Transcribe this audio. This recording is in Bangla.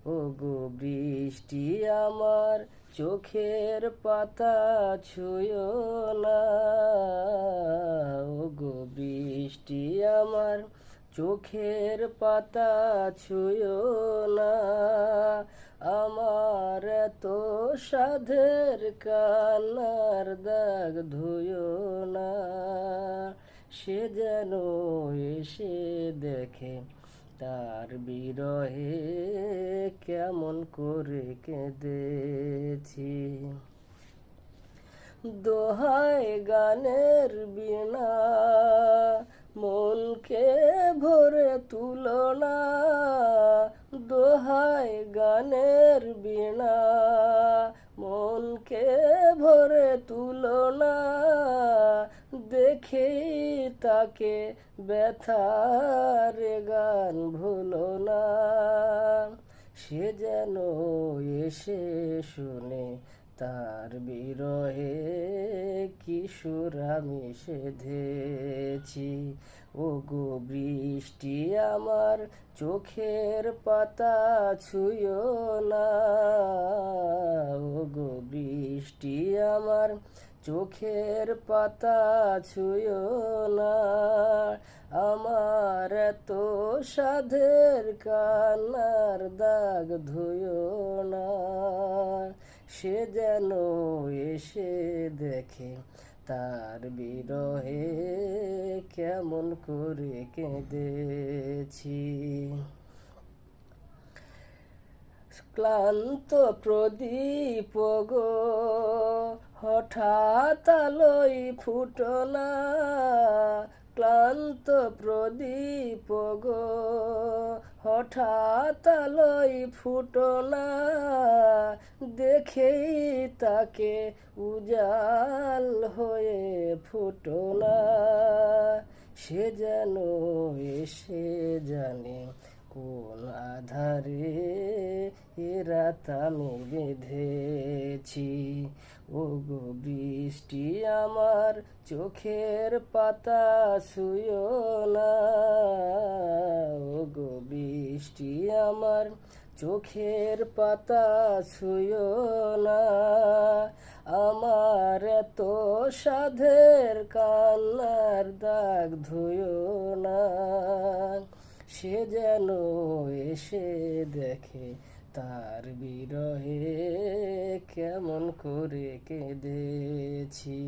ওগো বৃষ্টি আমার চোখের পাতা ছুঁয়ো না, ওগো বৃষ্টি আমার চোখের পাতা ছুঁয়ো না, আমার এত সাধের কান্নার দাগ ধুয়ো না, সে যেন এসে দেখে তার বিরহে কেমন করে কেঁদেছি। দোহায় গানের বীণা মনকে ভরে তুলো না, দোহায় গানের বীণা মনকে ভরে তুলো না, দেখেই তাকে ব্যথার গান ভুলো না, সে যেন এসে শুনে তার বিরহে কি সুর আমি সেধেছি। ওগো বৃষ্টি আমার চোখের পাতা ছুঁয়ো না, ওগো বৃষ্টি আমার চোখের পাতা ছুঁয়ো না, আমার এত সাধের কান্নার দাগ ধুয়ো না, সে যেন এসে দেখে তার বিরহে কেমন করে কেঁদেছি। ক্লান্ত প্রদীপ গো হঠাৎ আলোয় ফুটো না, ক্লান্ত প্রদীপ গো হঠাৎ আলোয় ফুটো না, দেখেই তাকে উজাল হয়ে ফুটো না, সে যেন এসে জানে কোন আধারে এ রাত আমি বেঁধেছি। ওগো বৃষ্টি আমার চোখের পাতা ছুঁয়ো না, ওগো বৃষ্টি আমার চোখের পাতা ছুঁয়ো না, আমার এত সাধের কান্নার দাগ ধুয়ো না, সে যেন এসে দেখে তার বিরহে কেমন করে কেঁদেছি।